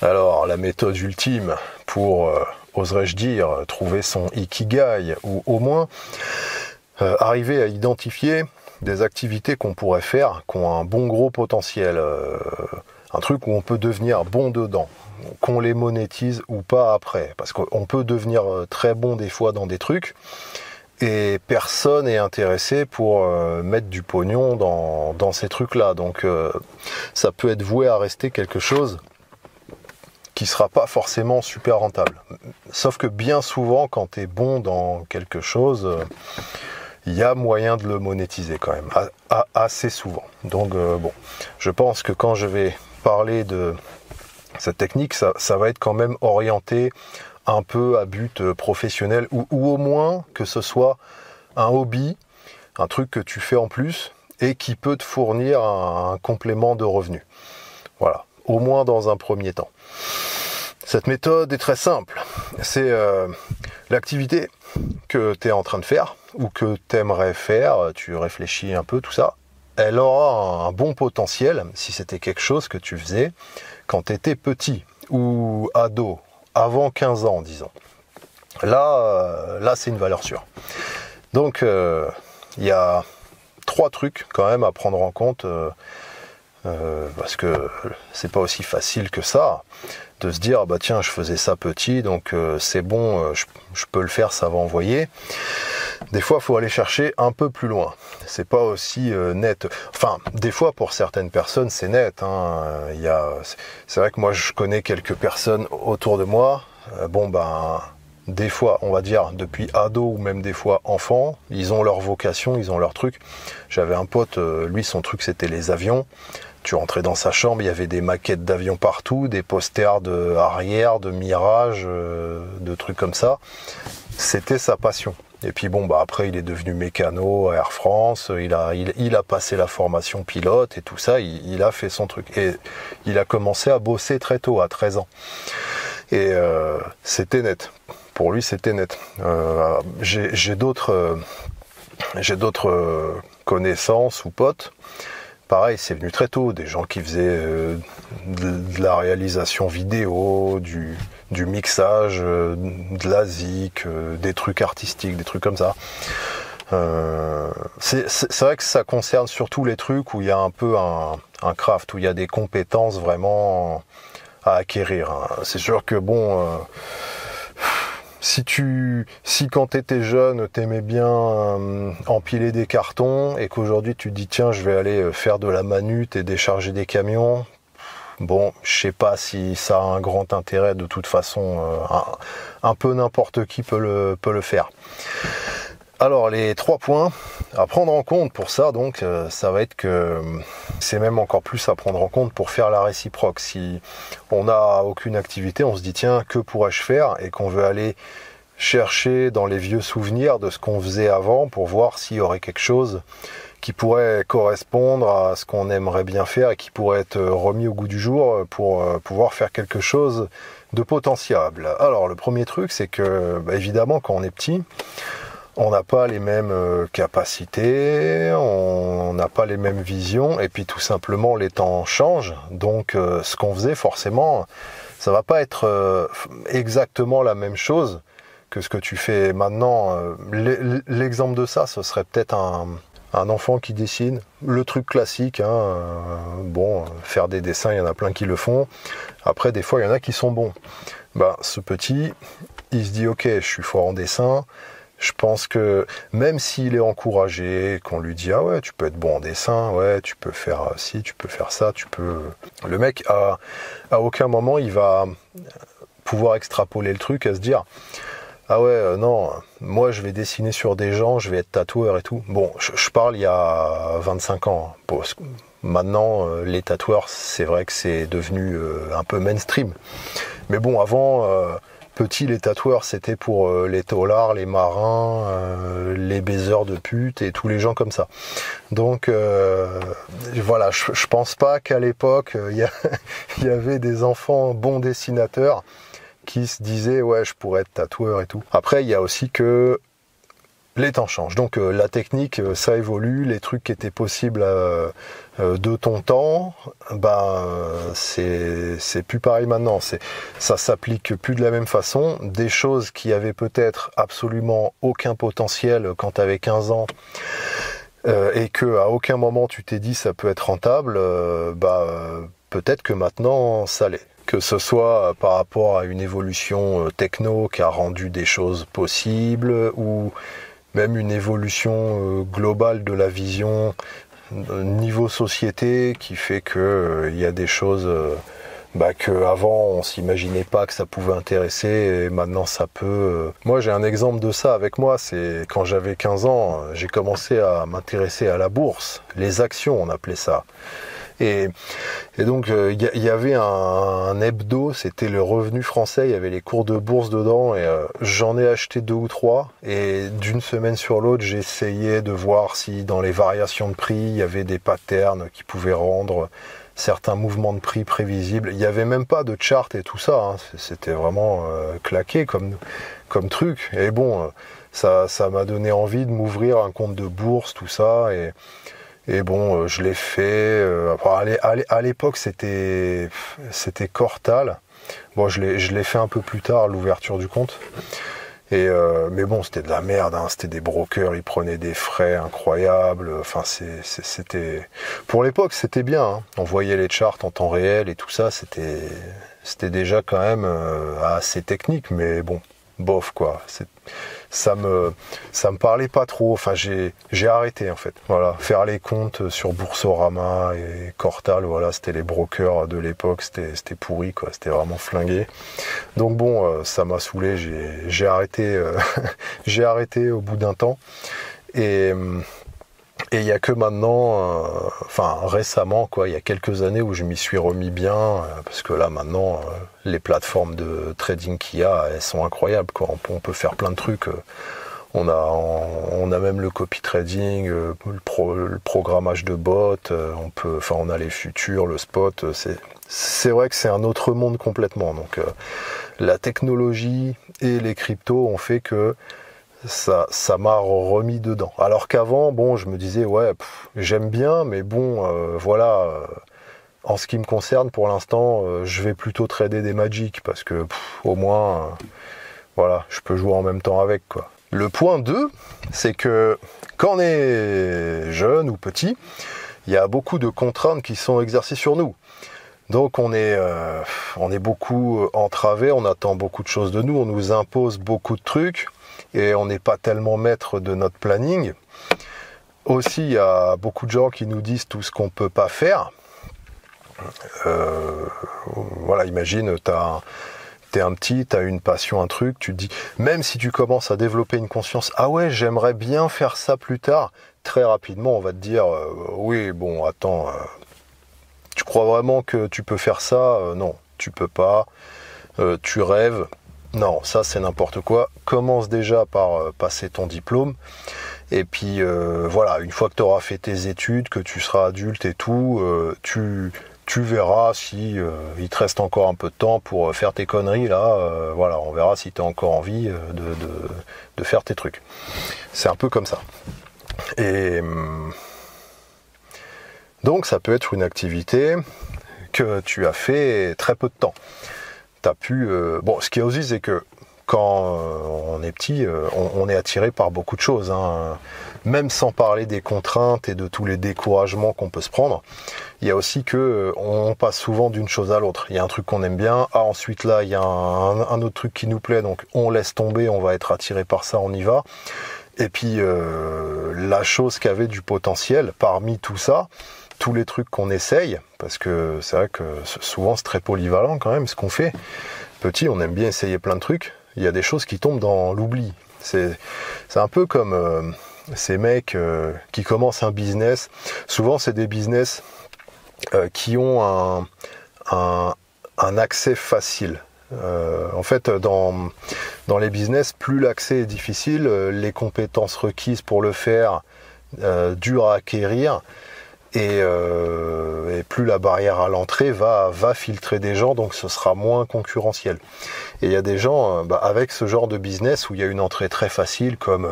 Alors, la méthode ultime pour, oserais-je dire, trouver son ikigai, ou au moins arriver à identifier des activités qu'on pourrait faire, qui ont un bon gros potentiel, un truc où on peut devenir bon dedans, qu'on les monétise ou pas après, parce qu'on peut devenir très bon des fois dans des trucs, et personne n'est intéressé pour mettre du pognon dans ces trucs-là, donc ça peut être voué à rester quelque chose qui sera pas forcément super rentable. Sauf que bien souvent, quand tu es bon dans quelque chose, il y a moyen de le monétiser quand même, assez souvent. Donc bon, je pense que quand je vais parler de cette technique, ça va être quand même orienté un peu à but professionnel, ou au moins que ce soit un hobby, un truc que tu fais en plus, et qui peut te fournir un complément de revenus. Voilà, au moins dans un premier temps. Cette méthode est très simple. C'est l'activité que tu es en train de faire ou que tu aimerais faire, tu réfléchis un peu, tout ça, elle aura un bon potentiel si c'était quelque chose que tu faisais quand tu étais petit ou ado, avant 15 ans, disons. Là c'est une valeur sûre. Donc, il y a 3 trucs quand même à prendre en compte, parce que c'est pas aussi facile que ça, de se dire, bah tiens, je faisais ça petit, donc c'est bon, je peux le faire, ça va envoyer. Des fois, il faut aller chercher un peu plus loin. C'est pas aussi net. Enfin, des fois, pour certaines personnes, c'est net. Hein. C'est vrai que moi, je connais quelques personnes autour de moi. Des fois, on va dire, depuis ado ou même des fois enfants, ils ont leur vocation, ils ont leur truc. J'avais un pote, lui, son truc, c'était les avions. Tu rentrais dans sa chambre, il y avait des maquettes d'avions partout, des posters de Harrier, de Mirage, de trucs comme ça. C'était sa passion. Et puis bon, après, il est devenu mécano à Air France, il a passé la formation pilote et tout ça, il a fait son truc. Et il a commencé à bosser très tôt, à 13 ans. Et c'était net. Pour lui, c'était net. J'ai d'autres connaissances ou potes. Pareil, c'est venu très tôt, des gens qui faisaient de la réalisation vidéo, du mixage, de la zik, des trucs artistiques, des trucs comme ça. C'est vrai que ça concerne surtout les trucs où il y a un peu un craft, où il y a des compétences vraiment à acquérir. Hein. C'est sûr que bon... Si quand t'étais jeune, t'aimais bien empiler des cartons et qu'aujourd'hui tu te dis tiens je vais aller faire de la manute et décharger des camions, bon je sais pas si ça a un grand intérêt, de toute façon un peu n'importe qui peut le faire. Alors les 3 points à prendre en compte pour ça, donc ça va être que c'est même encore plus à prendre en compte pour faire la réciproque. Si on n'a aucune activité, on se dit tiens, que pourrais-je faire, et qu'on veut aller chercher dans les vieux souvenirs de ce qu'on faisait avant pour voir s'il y aurait quelque chose qui pourrait correspondre à ce qu'on aimerait bien faire et qui pourrait être remis au goût du jour pour pouvoir faire quelque chose de potentiable. Alors le premier truc, c'est que évidemment quand on est petit, on n'a pas les mêmes capacités, on n'a pas les mêmes visions, et puis tout simplement les temps changent, donc ce qu'on faisait forcément, ça va pas être exactement la même chose que ce que tu fais maintenant. L'exemple de ça, ce serait peut-être un enfant qui dessine, le truc classique, hein, faire des dessins, il y en a plein qui le font, après des fois il y en a qui sont bons. Ce petit, il se dit ok, je suis fort en dessin. Je pense que même s'il est encouragé, qu'on lui dit ah ouais tu peux être bon en dessin, ouais tu peux faire ci, tu peux faire ça, tu peux. Le mec à aucun moment il va pouvoir extrapoler le truc à se dire ah ouais non moi je vais dessiner sur des gens, je vais être tatoueur et tout. Bon je parle il y a 25 ans. Maintenant les tatoueurs c'est vrai que c'est devenu un peu mainstream. Mais bon avant petit, les tatoueurs, c'était pour les taulards, les marins, les baiseurs de putes et tous les gens comme ça. Donc, voilà, je pense pas qu'à l'époque, il y avait des enfants bons dessinateurs qui se disaient « Ouais, je pourrais être tatoueur et tout ». Après, il y a aussi que les temps changent. Donc la technique, ça évolue, les trucs qui étaient possibles de ton temps, c'est plus pareil maintenant. Ça s'applique plus de la même façon. Des choses qui avaient peut-être absolument aucun potentiel quand tu avais 15 ans, et que à aucun moment tu t'es dit ça peut être rentable, peut-être que maintenant ça l'est. Que ce soit par rapport à une évolution techno qui a rendu des choses possibles, ou même une évolution globale de la vision niveau société qui fait que il y a des choses qu'avant on s'imaginait pas que ça pouvait intéresser, et maintenant ça peut. Moi j'ai un exemple de ça avec moi, c'est quand j'avais 15 ans, j'ai commencé à m'intéresser à la bourse, les actions on appelait ça. Et donc il y avait un hebdo, c'était le Revenu Français, il y avait les cours de bourse dedans, et j'en ai acheté 2 ou 3, et d'une semaine sur l'autre j'essayais de voir si dans les variations de prix il y avait des patterns qui pouvaient rendre certains mouvements de prix prévisibles. Il n'y avait même pas de chart et tout ça, hein. C'était vraiment claqué comme truc, et bon, ça m'a donné envie de m'ouvrir un compte de bourse, tout ça, et bon, je l'ai fait. À l'époque, c'était Cortal. Bon, je l'ai fait un peu plus tard, l'ouverture du compte. Mais bon, c'était de la merde, hein. C'était des brokers, ils prenaient des frais incroyables. Enfin, c'était pour l'époque, c'était bien, hein. On voyait les charts en temps réel et tout ça. C'était déjà quand même assez technique, mais bon, bof quoi. Ça me parlait pas trop. Enfin, j'ai arrêté en fait. Voilà, faire les comptes sur Boursorama et Cortal, voilà, c'était les brokers de l'époque, c'était pourri quoi, c'était vraiment flingué. Donc bon, ça m'a saoulé, j'ai arrêté j'ai arrêté au bout d'un temps, et il y a que maintenant, récemment quoi, il y a quelques années où je m'y suis remis bien, parce que là maintenant les plateformes de trading qu'il y a, elles sont incroyables quoi. On peut faire plein de trucs. On a même le copy trading, le programmage de bots, on a les futurs, le spot. C'est vrai que c'est un autre monde complètement. Donc la technologie et les cryptos ont fait que ça m'a remis dedans. Alors qu'avant, bon, je me disais j'aime bien, mais bon, en ce qui me concerne, pour l'instant, je vais plutôt trader des Magic parce que au moins, je peux jouer en même temps avec quoi. Le point 2, c'est que quand on est jeune ou petit, il y a beaucoup de contraintes qui sont exercées sur nous. Donc on est beaucoup entravé, on attend beaucoup de choses de nous, on nous impose beaucoup de trucs, et on n'est pas tellement maître de notre planning. Aussi, il y a beaucoup de gens qui nous disent tout ce qu'on peut pas faire. Imagine, t'es un petit, t'as une passion, un truc, tu te dis, même si tu commences à développer une conscience, ah ouais, j'aimerais bien faire ça plus tard, très rapidement, on va te dire, oui, bon, attends, tu crois vraiment que tu peux faire ça ? Non, tu peux pas, tu rêves, non, ça c'est n'importe quoi. Commence déjà par passer ton diplôme, et puis une fois que tu auras fait tes études, que tu seras adulte et tout, tu verras si il te reste encore un peu de temps pour faire tes conneries là. On verra si tu as encore envie de faire tes trucs. C'est un peu comme ça. Et donc ça peut être une activité que tu as fait très peu de temps. T'as pu. Ce qui est aussi, c'est que quand on est petit, on est attiré par beaucoup de choses, hein. Même sans parler des contraintes et de tous les découragements qu'on peut se prendre, il y a aussi que on passe souvent d'une chose à l'autre. Il y a un truc qu'on aime bien, ensuite là il y a un autre truc qui nous plaît, donc on laisse tomber, on va être attiré par ça, on y va. Et puis la chose qui avait du potentiel parmi tout ça, tous les trucs qu'on essaye, parce que c'est vrai que souvent c'est très polyvalent quand même ce qu'on fait. Petit, on aime bien essayer plein de trucs. Il y a des choses qui tombent dans l'oubli. C'est un peu comme ces mecs qui commencent un business. Souvent, c'est des business qui ont un accès facile. En fait, dans les business, plus l'accès est difficile, les compétences requises pour le faire, dures à acquérir, et plus la barrière à l'entrée va filtrer des gens, donc ce sera moins concurrentiel. Et il y a des gens avec ce genre de business où il y a une entrée très facile, comme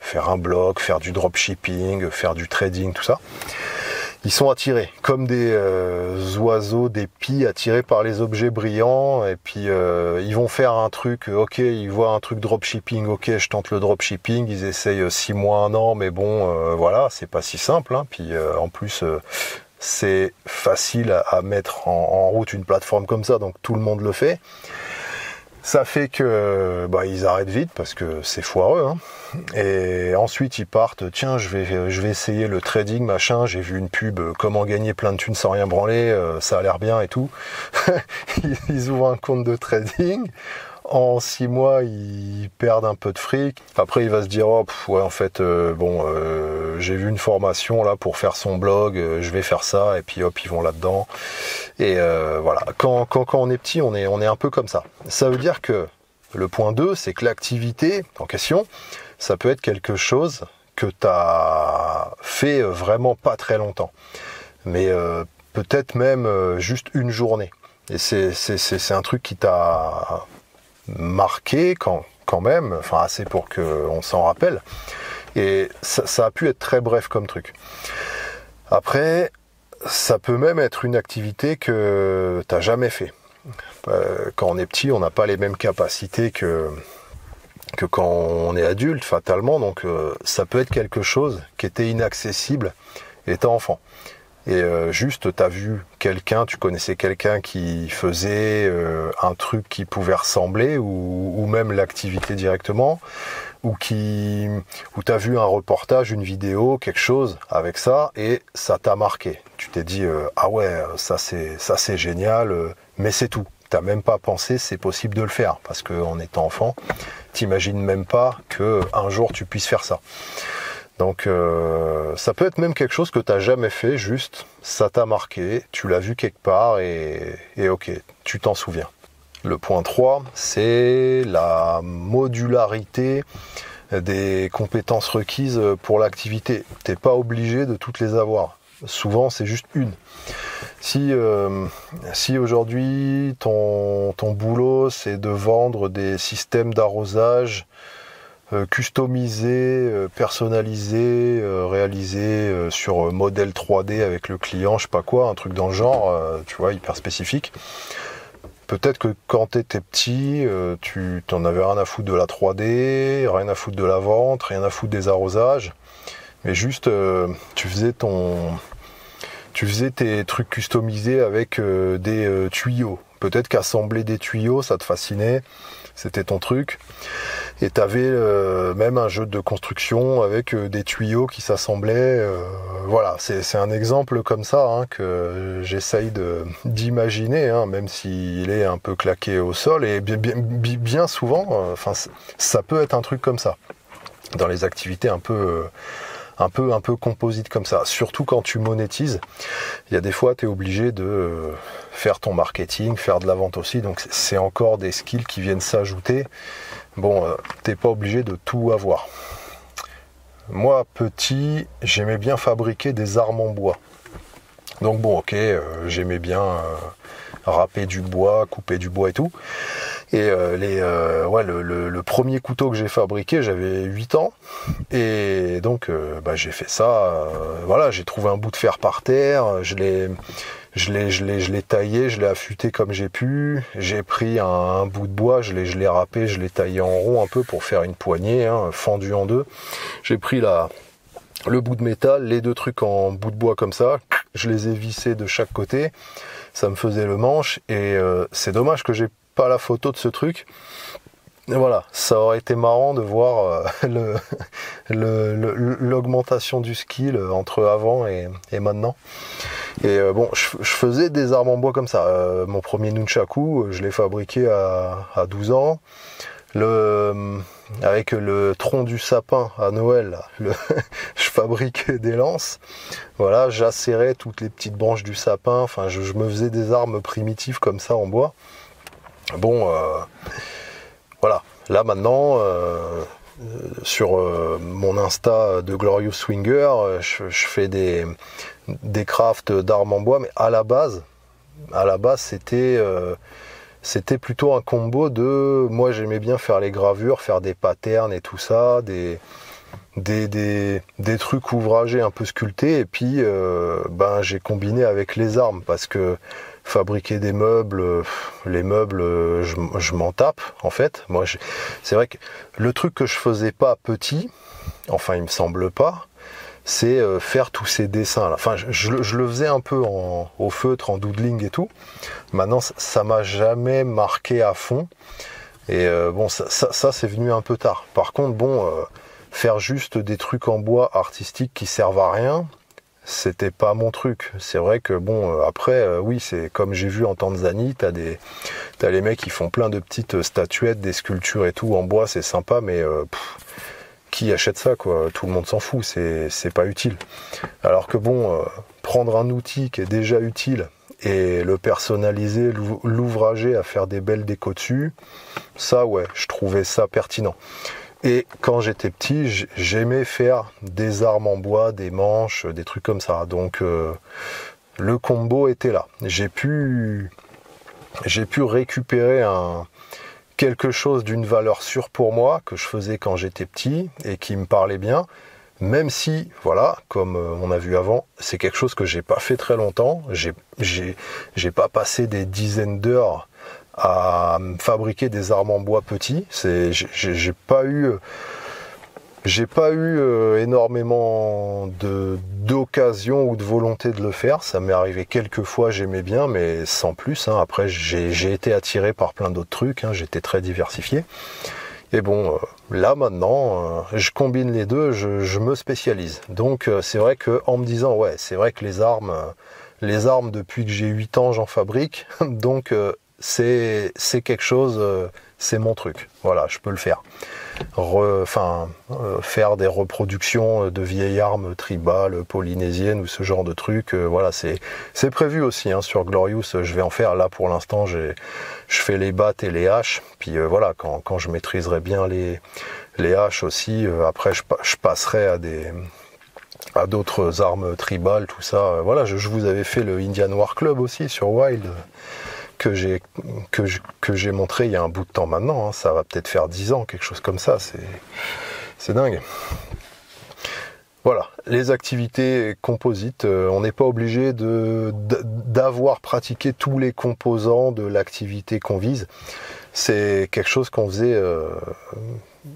faire un blog, faire du dropshipping, faire du trading, tout ça. Ils sont attirés, comme des oiseaux, des pies attirés par les objets brillants, et puis ils vont faire un truc, ok, ils voient un truc dropshipping, ok, je tente le dropshipping, ils essayent 6 mois, 1 an, mais bon, voilà, c'est pas si simple, hein. Puis en plus, c'est facile à mettre en route une plateforme comme ça, donc tout le monde le fait. Ça fait que ils arrêtent vite parce que c'est foireux, hein. Et ensuite ils partent, tiens, je vais essayer le trading, machin, j'ai vu une pub, comment gagner plein de thunes sans rien branler, ça a l'air bien et tout. Ils ouvrent un compte de trading, en 6 mois ils perdent un peu de fric. Après il va se dire, oh ouais, en fait j'ai vu une formation là pour faire son blog, je vais faire ça, et puis hop, ils vont là-dedans. Et voilà, quand on est petit, on est un peu comme ça. Ça veut dire que le point 2, c'est que l'activité en question, ça peut être quelque chose que tu as fait vraiment pas très longtemps. Mais peut-être même juste une journée. Et c'est un truc qui t'a marqué quand même, enfin assez pour qu'on s'en rappelle. Et ça a pu être très bref comme truc. Après, ça peut même être une activité que tu n'as jamais fait. Quand on est petit, on n'a pas les mêmes capacités que quand on est adulte, fatalement. Donc ça peut être quelque chose qui était inaccessible étant enfant. Et juste, tu as vu quelqu'un, tu connaissais quelqu'un qui faisait un truc qui pouvait ressembler, ou même l'activité directement, ou tu as vu un reportage, une vidéo, quelque chose avec ça, et ça t'a marqué. Tu t'es dit, ah ouais, ça c'est génial, mais c'est tout. T'as même pas pensé c'est possible de le faire, parce qu'en étant enfant, t'imagines même pas qu'un jour tu puisses faire ça. Donc ça peut être même quelque chose que tu n'as jamais fait, juste ça t'a marqué, tu l'as vu quelque part et ok, tu t'en souviens. Le point 3, c'est la modularité des compétences requises pour l'activité. Tu n'es pas obligé de toutes les avoir. Souvent, c'est juste une. Si aujourd'hui, ton boulot, c'est de vendre des systèmes d'arrosage customisé, personnalisé, réalisé sur modèle 3D avec le client, je sais pas quoi, un truc dans le genre, tu vois, hyper spécifique. Peut-être que quand tu étais petit, tu t'en avais rien à foutre de la 3D, rien à foutre de la vente, rien à foutre des arrosages, mais juste tu faisais tes trucs customisés avec des tuyaux. Peut-être qu'assembler des tuyaux, ça te fascinait, c'était ton truc. Et tu avais même un jeu de construction avec des tuyaux qui s'assemblaient. Voilà, c'est un exemple comme ça hein, que j'essaye d'imaginer, hein, même s'il est un peu claqué au sol. Et bien souvent, ça peut être un truc comme ça, dans les activités un peu composite comme ça. Surtout quand tu monétises, il y a des fois tu es obligé de faire ton marketing, faire de la vente aussi, donc c'est encore des skills qui viennent s'ajouter. Bon, t'es pas obligé de tout avoir. Moi, petit, j'aimais bien fabriquer des armes en bois. Donc bon, ok, j'aimais bien râper du bois, couper du bois et tout. Et le premier couteau que j'ai fabriqué, j'avais 8 ans. Et donc, j'ai fait ça. Voilà, j'ai trouvé un bout de fer par terre. Je l'ai taillé, je l'ai affûté comme j'ai pu. J'ai pris un bout de bois, je l'ai râpé, je l'ai taillé en rond un peu pour faire une poignée, hein, fendue en deux. J'ai pris le bout de métal, les deux trucs en bout de bois comme ça. Je les ai vissés de chaque côté. Ça me faisait le manche. Et c'est dommage que j'ai pas la photo de ce truc. Et voilà, ça aurait été marrant de voir l'augmentation du skill entre avant et maintenant. Et je faisais des armes en bois comme ça. Mon premier nunchaku, je l'ai fabriqué à 12 ans. Avec le tronc du sapin à Noël, je fabriquais des lances. Voilà, j'asserrais toutes les petites branches du sapin. Enfin, je me faisais des armes primitives comme ça en bois. Bon, voilà. Là maintenant, sur mon Insta de Glorious Swinger, je fais des crafts d'armes en bois, mais à la base c'était plutôt un combo de... Moi j'aimais bien faire les gravures, faire des patterns et tout ça, des trucs ouvragés un peu sculptés, et puis j'ai combiné avec les armes, parce que fabriquer des meubles, les meubles, je m'en tape en fait. Moi, c'est vrai que le truc que je faisais pas petit, enfin il me semble pas, c'est faire tous ces dessins là. Enfin, je le faisais un peu au feutre, en doodling et tout. Maintenant, ça m'a jamais marqué à fond. Et ça c'est venu un peu tard. Par contre, faire juste des trucs en bois artistiques qui servent à rien, c'était pas mon truc. C'est vrai que après, oui, c'est comme j'ai vu en Tanzanie, t'as les mecs qui font plein de petites statuettes, des sculptures et tout en bois, c'est sympa, mais qui achète ça, quoi? Tout le monde s'en fout, c'est pas utile. Alors que prendre un outil qui est déjà utile et le personnaliser, l'ouvrager à faire des belles décos dessus, ça ouais, je trouvais ça pertinent. Et quand j'étais petit, j'aimais faire des armes en bois, des manches, des trucs comme ça. Donc le combo était là. J'ai pu récupérer quelque chose d'une valeur sûre pour moi, que je faisais quand j'étais petit et qui me parlait bien. Même si, voilà, comme on a vu avant, c'est quelque chose que j'ai pas fait très longtemps. J'ai pas passé des dizaines d'heures à fabriquer des armes en bois petits. J'ai pas eu énormément d'occasion ou de volonté de le faire. Ça m'est arrivé quelques fois, j'aimais bien, mais sans plus, hein. Après, j'ai été attiré par plein d'autres trucs, hein. J'étais très diversifié. Et là maintenant, je combine les deux, je me spécialise. Donc c'est vrai que en me disant, ouais, c'est vrai que les armes depuis que j'ai 8 ans, j'en fabrique. Donc c'est quelque chose, c'est mon truc. Voilà, je peux le faire. Faire des reproductions de vieilles armes tribales, polynésiennes ou ce genre de trucs, voilà, c'est prévu aussi, hein, sur Glorious. Je vais en faire. Là pour l'instant, je fais les battes et les haches. Puis voilà, quand je maîtriserai bien les haches aussi, après je passerai à d'autres armes tribales, tout ça. Voilà, je vous avais fait le Indian War Club aussi sur Wild, que j'ai montré il y a un bout de temps maintenant, hein. Ça va peut-être faire 10 ans, quelque chose comme ça, c'est dingue. Voilà, les activités composites, on n'est pas obligé d'avoir pratiqué tous les composants de l'activité qu'on vise. C'est quelque chose qu'on faisait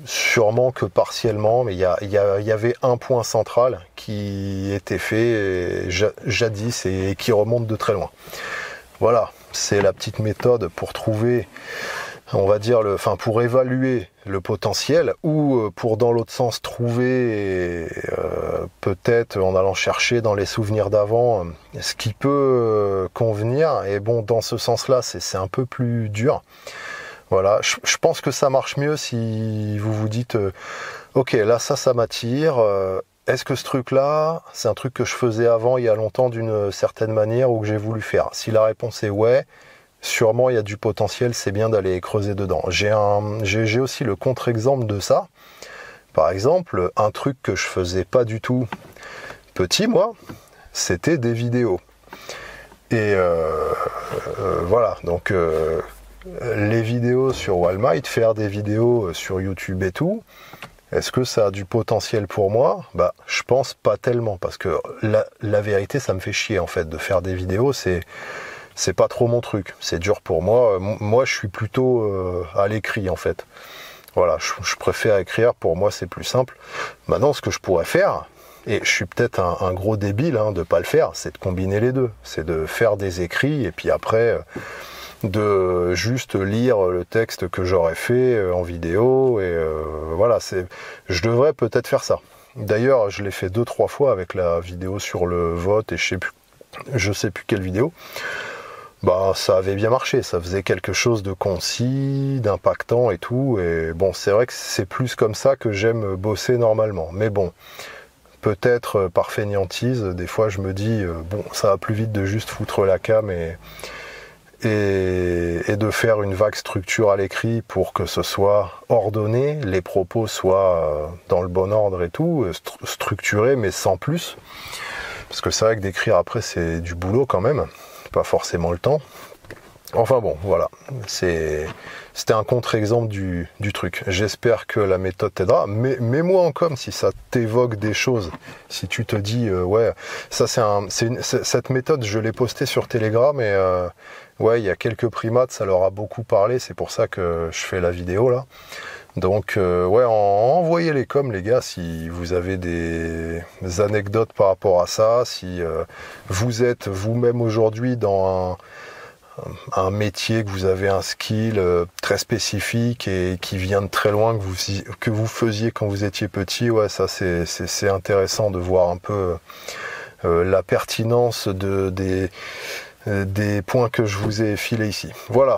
sûrement que partiellement, mais il y avait un point central qui était fait jadis et qui remonte de très loin. Voilà, c'est la petite méthode pour trouver, on va dire, pour évaluer le potentiel, ou pour, dans l'autre sens, trouver peut-être en allant chercher dans les souvenirs d'avant ce qui peut convenir. Et dans ce sens-là, c'est un peu plus dur. Voilà, je pense que ça marche mieux si vous vous dites ok, là ça m'attire. Est-ce que ce truc-là, c'est un truc que je faisais avant, il y a longtemps, d'une certaine manière, ou que j'ai voulu faire? Si la réponse est ouais, sûrement il y a du potentiel, c'est bien d'aller creuser dedans. J'ai aussi le contre-exemple de ça. Par exemple, un truc que je faisais pas du tout petit, moi, c'était des vidéos. Et voilà, donc les vidéos sur Walmart, faire des vidéos sur YouTube et tout, est-ce que ça a du potentiel pour moi? Je pense pas tellement, parce que la vérité, ça me fait chier en fait de faire des vidéos, c'est pas trop mon truc, c'est dur pour moi. Moi, je suis plutôt à l'écrit en fait. Voilà, je préfère écrire, pour moi c'est plus simple. Maintenant, ce que je pourrais faire, et je suis peut-être un gros débile de pas le faire, c'est de combiner les deux. C'est de faire des écrits et puis après de juste lire le texte que j'aurais fait en vidéo. Et voilà, je devrais peut-être faire ça. D'ailleurs, je l'ai fait 2-3 fois avec la vidéo sur le vote et je sais plus quelle vidéo. Ça avait bien marché, ça faisait quelque chose de concis, d'impactant et tout. Et c'est vrai que c'est plus comme ça que j'aime bosser normalement. Mais peut-être par fainéantise, des fois je me dis ça va plus vite de juste foutre la cam et de faire une vague structure à l'écrit pour que ce soit ordonné, les propos soient dans le bon ordre et tout, structuré mais sans plus. Parce que c'est vrai que d'écrire après c'est du boulot quand même, pas forcément le temps. Enfin bon, voilà, c'était un contre-exemple du truc. J'espère que la méthode t'aidera. Mets-moi en com si ça t'évoque des choses. Si tu te dis, ouais, ça cette méthode, je l'ai postée sur Telegram et ouais, il y a quelques primates, ça leur a beaucoup parlé. C'est pour ça que je fais la vidéo là. Donc ouais, envoyez les coms les gars si vous avez des anecdotes par rapport à ça, si vous êtes vous-même aujourd'hui dans un métier, que vous avez un skill très spécifique et qui vient de très loin, que vous faisiez quand vous étiez petit, ouais, ça c'est intéressant de voir un peu la pertinence des points que je vous ai filés ici. Voilà,